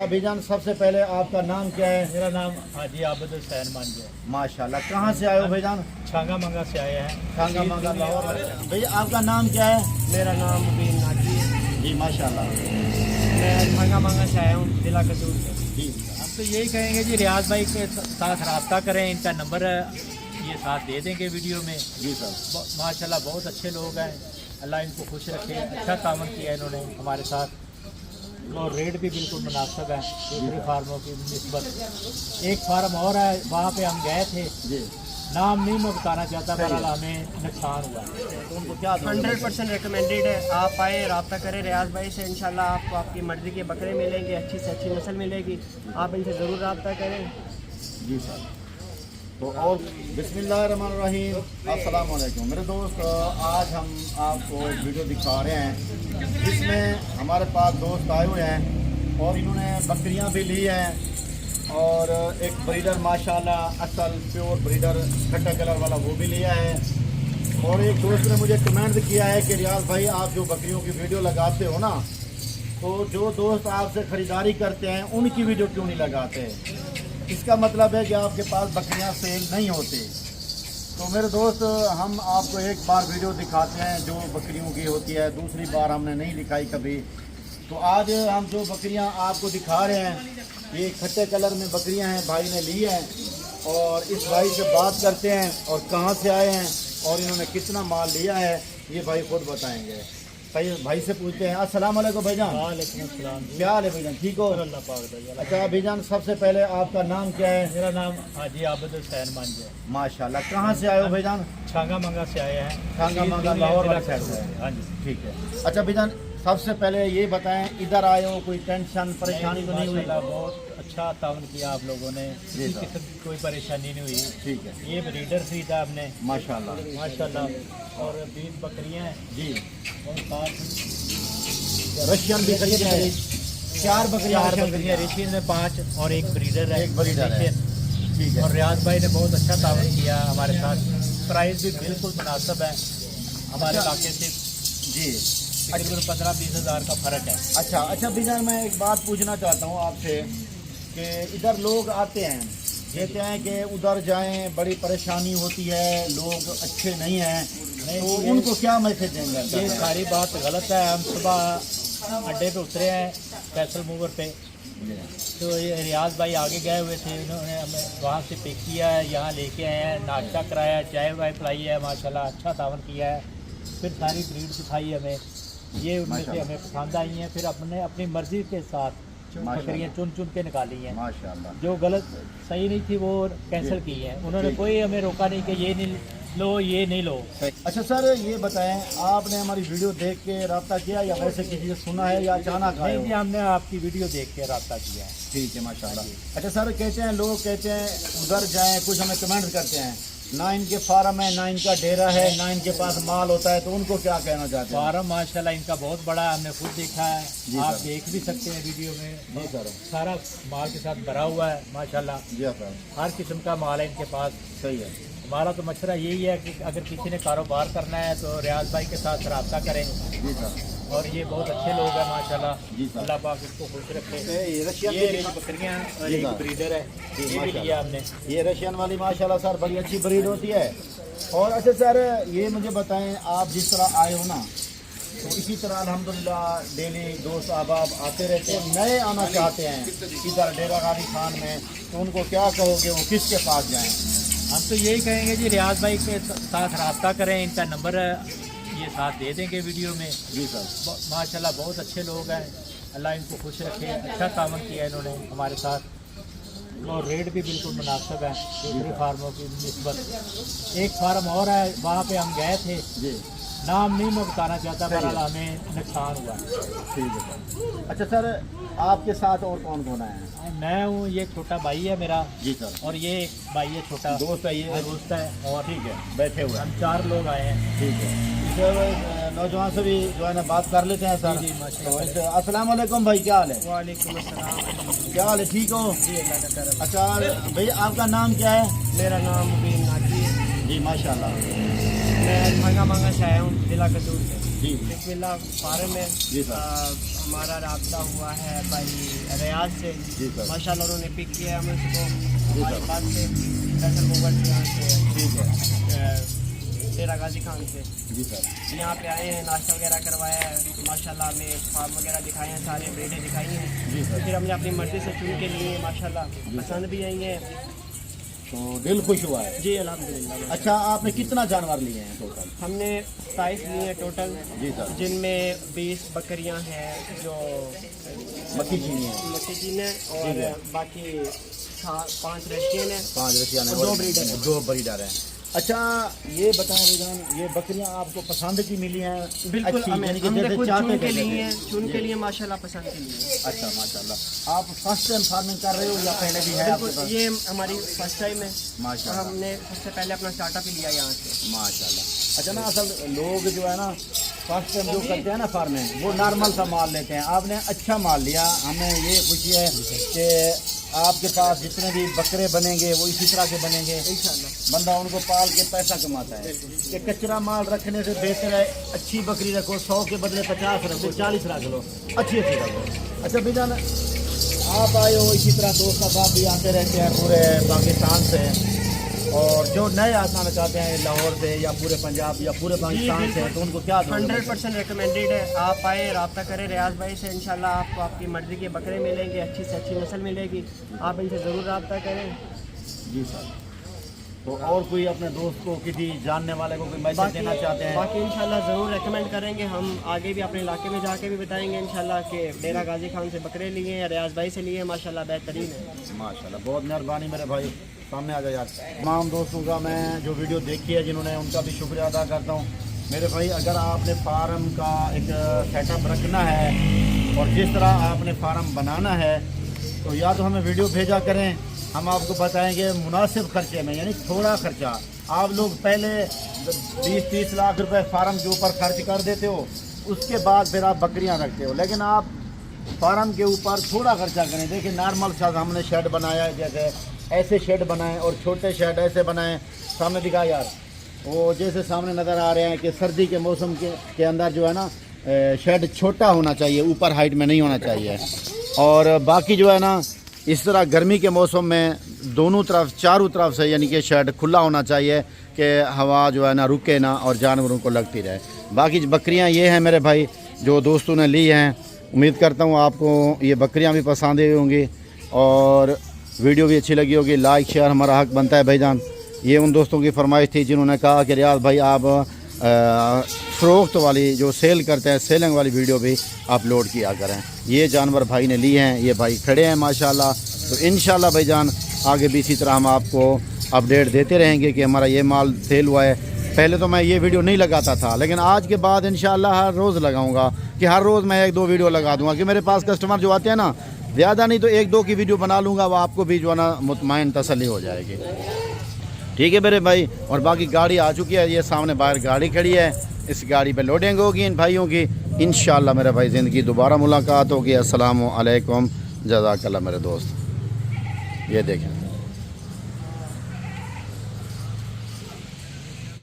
भाईजान सबसे पहले आपका नाम क्या है? मेरा नाम हाजी आबिद हुसैन मंज है। माशाल्लाह। कहाँ से आए हो भाईजान? छांगा मंगा से आए हैं। छांगा मंगा लाहौर। भैया आपका नाम क्या है? मेरा नाम मुबीन नाजी है। जी माशाल्लाह। मैं छांगा मंगा से आया हूँ, जिला कसूर से। जी हम तो यही कहेंगे जी रियाज भाई के साथ रब्ता करें, इनका नंबर ये साथ दे देंगे वीडियो में। जी सर। माशाल्लाह बहुत अच्छे लोग हैं, अल्लाह इनको खुश रखे। अच्छा तावन किया इन्होंने हमारे साथ और रेट भी बिल्कुल मुनासिब है दूसरे फार्मों की निस्बत। एक फार्म और है, वहाँ पे हम गए थे, जी नाम नहीं मैं बताना चाहता, बहरहाल हमें नुकसान हुआ। तो उनको क्या 100% रिकमेंडेड है। आप आए, रब्ता करें रियाज भाई से, इंशाल्लाह आपको आपकी मर्ज़ी के बकरे मिलेंगे, अच्छी से अच्छी नस्ल मिलेगी। आप इनसे ज़रूर रब्ता करें। जी सर। तो और बिस्मिल्लाहिर्रहमानिर्रहीम, अस्सलाम वालेकुम मेरे दोस्त। आज हम आपको एक वीडियो दिखा रहे हैं जिसमें हमारे पास दोस्त आए हुए हैं और इन्होंने बकरियां भी ली हैं और एक ब्रीडर माशाल्लाह असल प्योर ब्रीडर खट्टा कलर वाला वो भी लिया है। और एक दोस्त ने मुझे कमेंट किया है कि रियाज भाई आप जो बकरियों की वीडियो लगाते हो ना, तो जो दोस्त आपसे ख़रीदारी करते हैं उनकी वीडियो क्यों नहीं लगाते? इसका मतलब है कि आपके पास बकरियां सेल नहीं होती। तो मेरे दोस्त, हम आपको एक बार वीडियो दिखाते हैं जो बकरियों की होती है, दूसरी बार हमने नहीं दिखाई कभी। तो आज हम जो बकरियां आपको दिखा रहे हैं, ये खट्टे कलर में बकरियां हैं, भाई ने ली हैं। और इस भाई से बात करते हैं और कहाँ से आए हैं और इन्होंने कितना माल लिया है ये भाई खुद बताएंगे। भाई से पूछते हैं। अस्सलाम वालेकुम भाईजान। वालेकुम अस्सलाम। क्या हाल है भाईजान, ठीक हो? अल्लाह पाक दा। अच्छा भाईजान, सबसे पहले आपका नाम क्या है? मेरा नाम हाजी आबिद हुसैन मंज है। माशाल्लाह। कहाँ से आए हो भाईजान? छांगा मंगा से आए हैं। छांगा मंगा लाहौर वाली साइड से। हाँ जी ठीक है। अच्छा भाईजान, सबसे पहले ये बताएं, इधर आए हो कोई टेंशन परेशानी तो नहीं हुई? माशाल्लाह बहुत अच्छा तावन किया आप लोगों ने, जी किसी सर। किस्म की कोई परेशानी नहीं हुई। ठीक है ये ब्रीडर खरीदा हमने माशाल्लाह। माशाल्लाह, और 20 बकरियां हैं जी। और 5 रशियन भी खरीदे हैं? चार बकरियां चार रशियन बकरियां रेशियन में 5 और एक ब्रीडर है। एक ब्रीडर है। रेशियन। ठीक है। और रियाज भाई ने बहुत अच्छा तावन किया हमारे साथ। प्राइस भी बिल्कुल मुनासिब है हमारे इलाके से, जी। तकरीबन 15-20 हज़ार का फ़र्क है। अच्छा अच्छा भाईजान, मैं एक बात पूछना चाहता हूँ आपसे कि इधर लोग आते हैं, कहते हैं कि उधर जाएं, बड़ी परेशानी होती है, लोग अच्छे नहीं हैं, तो उनको क्या मैसेज देंगे? ये सारी बात गलत है। हम सुबह अड्डे पे उतरे हैं फैसल मूवर पे, तो ये रियाज भाई आगे गए हुए थे, उन्होंने हमें वहाँ से पिक किया है, यहाँ लेके आए हैं, नाश्ता कराया है, चाय वाय पिलाई है, माशाल्लाह अच्छा तावन किया है। फिर सारी ब्रीड दिखाई हमें, ये उनमें से हमें पसंद आई हैं। फिर अपने अपनी मर्ज़ी के साथ बकरियाँ चुन चुन के निकाली हैं। माशाल्लाह। जो गलत सही नहीं थी वो कैंसिल की हैं। उन्होंने कोई हमें रोका नहीं कि ये नहीं लो ये नहीं लो। अच्छा सर, ये बताएं, आपने हमारी वीडियो देख के रब्ता किया या वैसे किसी से सुना है या अचानक आए नहीं हो? जी, हमने आपकी वीडियो देख के रब्ता किया है। ठीक है माशाल्लाह। अच्छा सर, कहते हैं लोग कहते हैं उधर जाएं, कुछ हमें कमेंट करते हैं ना इनके फार्म है ना इनका डेरा है ना इनके पास माल होता है, तो उनको क्या कहना चाहते हैं? फार्म माशाल्लाह इनका बहुत बड़ा है, हमने खुद देखा जी है, आप सर। देख भी सकते हैं वीडियो में। जी सर। सारा माल के साथ भरा हुआ है माशाल्लाह, जी हाँ सर। हर किस्म का माल है इनके पास। सही है। हमारा तो मशवरा यही है कि अगर किसी ने कारोबार करना है तो रियाज भाई के साथ रब्ता करें। जी सर। और ये बहुत अच्छे लोग हैं माशाल्लाह, जी सर। अल्लाह पाक इसको खुश रखे। ये रशियन ये भी- रेंज बकरियाँ और जी एक सर। ब्रीडर है, जी, ये भी माशाल्लाह। लिया हमने। ये रशियन वाली माशाल्लाह सर बड़ी अच्छी ब्रीड होती है। और अच्छा सर, ये मुझे बताएं, आप जिस तरह आए हो ना, तो इसी तरह अल्हम्दुलिल्लाह डेली दोस्त अहबाब आते रहते हैं, नए आना चाहते हैं इधर डेरा गाड़ी खान में, तो उनको क्या कहोगे, वो किसके पास जाएं? हम तो यही कहेंगे जी रियाज भाई के साथ रब्ता करें, इनका नंबर ये साथ दे देंगे वीडियो में। जी सर। माशाल्लाह बहुत अच्छे लोग हैं, अल्लाह इनको खुश रखे। अच्छा तावन किया इन्होंने हमारे साथ और रेट भी बिल्कुल मुनासिब है दूसरे फार्मों की निस्बत। एक फार्म और है, वहाँ पे हम गए थे, जी नाम नहीं मैं बताना चाहता, सही है। बहरहाल हमें नुकसान हुआ। ठीक है सर। अच्छा सर, आपके साथ और कौन कौन आए हैं? मैं हूँ, ये छोटा भाई है मेरा, जी सर। और ये एक भाई है छोटा दोस्त है ये? दोस्त है, और ठीक है, बैठे हुए हैं। हम 4 लोग आए हैं। ठीक है। इस नौजवान से भी जो है ना बात कर लेते हैं सर। जी, माशाल्लाह। तो इस- अस्सलाम वालेकुम भाई, क्या हाल है? वालेकुम अस्सलाम। क्या हाल है, ठीक हो? जी अल्लाह का करम। अच्छा भैया, आपका नाम क्या है? मेरा नाम मुबीन नाजी है। जी माशाल्लाह। मैं छांगा मंगा से आया हूँ, जिला कसूर से। जी बिस्मिल्लाह फार्म में जी सर। हमारा रब्ता हुआ है भाई रियाज से। जी सर। माशाल्लाह उन्होंने पिक किया हमें उसको हमारे पास से फैसल मूवर से यहाँ से ठीक है। डेरा गाजी खान से। जी सर। यहाँ पे आए हैं, नाश्ता वगैरह करवाया है, माशाल्लाह हमें फार्म वगैरह दिखाए हैं, सारे ब्रीडें दिखाई हैं। जी सर। फिर हमने अपनी मर्जी से चुन के लिए माशाल्लाह पसंद भी आई हैं। तो दिल खुश हुआ है। जी अल्हम्दुलिल्लाह। अच्छा, आपने कितना जानवर लिए हैं टोटल? हमने 27 लिए हैं टोटल, जी सर। जिनमें 20 बकरियां हैं जो मक्खी चीनी है, मक्खी चीन है ठीक और है। बाकी 5 रशियन है 5 रशियन है और 2 और ब्रीडर हैं। 2 ब्रीडर हैं। अच्छा, ये बताएं भाईजान, ये बकरियां आपको पसंद की मिली हैं? बिल्कुल अच्छी, हमें यानी कि हमने जैसे खुद चाहते चुन के थे लिए वैसे? हैं, चुन जी। के लिए माशाल्लाह पसंद के लिए। अच्छा माशाल्लाह। आप फर्स्ट टाइम फार्मिंग कर रहे हो या पहले भी है आपके बिल्कुल पास? ये हमारी फर्स्ट टाइम है। माशाल्लाह हमने सबसे पहले अपना स्टार्टअप ही लिया यहाँ से। माशाल्लाह। अच्छा ना, असल लोग जो है ना फर्स्ट टाइम जो करते हैं ना फार्मिंग, वो नॉर्मल सा माल लेते हैं। आपने अच्छा माल लिया, हमें ये खुशी है कि आपके पास जितने भी बकरे बनेंगे वो इसी तरह के बनेंगे इंशाल्लाह। बंदा उनको पाल के पैसा कमाता है। कि कचरा माल रखने से बेहतर है अच्छी बकरी रखो, 100 के बदले 50 रखो, 40 रख लो, अच्छी रखो। अच्छा भाईजान, आप आए हो, इसी तरह दोस्त अहबाब भी आते रहते हैं पूरे पाकिस्तान से, और जो नए आना चाहते हैं लाहौर से या पूरे पंजाब या पूरे पाकिस्तान से, तो उनको क्या 100% रिकमेंडेड है। आप आए, रब्ता करें रियाज भाई से, इंशाल्लाह आपको आपकी मर्जी के बकरे मिलेंगे, अच्छी से अच्छी नस्ल मिलेगी। आप इनसे ज़रूर रब्ता करें। जी सर। तो और कोई अपने दोस्त को, किसी जानने वाले को कोई मैसेज देना चाहते हैं? बाकी इंशाल्लाह ज़रूर रेकमेंड करेंगे। हम आगे भी अपने इलाके में जाके भी बताएंगे इंशाल्लाह कि डेरा गाजी खान से बकरे लिए हैं, रियाज भाई से लिए हैं, माशाल्लाह बेहतरीन है। माशाल्लाह, बहुत मेहरबानी मेरे भाई। सामने आ जाए यार। तमाम दोस्तों का मैं जो वीडियो देखी है जिन्होंने, उनका भी शुक्रिया अदा करता हूँ। मेरे भाई, अगर आपने फार्म का एक सेटअप रखना है और जिस तरह आपने फार्म बनाना है, तो या तो हमें वीडियो भेजा करें, हम आपको बताएंगे मुनासिब खर्चे में, यानी थोड़ा खर्चा। आप लोग पहले 20-30 लाख रुपए फार्म के ऊपर खर्च कर देते हो, उसके बाद फिर आप बकरियां रखते हो। लेकिन आप फार्म के ऊपर थोड़ा खर्चा करें। देखिए नॉर्मल सा हमने शेड बनाया है, जैसे ऐसे शेड बनाए और छोटे शेड ऐसे बनाए। सामने दिखा यार, वो जैसे सामने नज़र आ रहे हैं कि सर्दी के मौसम के अंदर जो है ना शेड छोटा होना चाहिए, ऊपर हाइट में नहीं होना चाहिए। और बाकी जो है ना, इस तरह गर्मी के मौसम में दोनों तरफ, चारों तरफ से यानी कि शेड खुला होना चाहिए कि हवा जो है ना रुके ना और जानवरों को लगती रहे। बाकी बकरियां ये हैं मेरे भाई जो दोस्तों ने ली हैं। उम्मीद करता हूँ आपको ये बकरियां भी पसंद आई होंगी और वीडियो भी अच्छी लगी होगी। लाइक शेयर हमारा हक बनता है भाईजान। ये उन दोस्तों की फरमाइश थी जिन्होंने कहा कि रियाज भाई आप फ़रोख्त वाली जो सेल करते हैं, सेलिंग वाली वीडियो भी अपलोड किया करें। ये जानवर भाई ने लिए हैं, ये भाई खड़े हैं माशाल्लाह। तो इंशाल्लाह भाईजान आगे भी इसी तरह हम आपको अपडेट देते रहेंगे कि हमारा ये माल सेल हुआ है। पहले तो मैं ये वीडियो नहीं लगाता था, लेकिन आज के बाद इंशाल्लाह हर रोज़ लगाऊंगा कि हर रोज़ मैं 1-2 वीडियो लगा दूंगा कि मेरे पास कस्टमर जो आते हैं ना, ज़्यादा नहीं तो 1-2 की वीडियो बना लूँगा, वो आपको भी जो है ना मुतमईन तसल्ली हो जाएगी। ठीक है मेरे भाई। और बाकी गाड़ी आ चुकी है, ये सामने बाहर गाड़ी खड़ी है, इस गाड़ी पे लोडिंग होगी इन भाइयों की। इंशाल्लाह मेरे भाई ज़िंदगी दोबारा मुलाकात होगी। अस्सलामु अलैकुम, जज़ाकल्लाह मेरे दोस्त। ये देखें।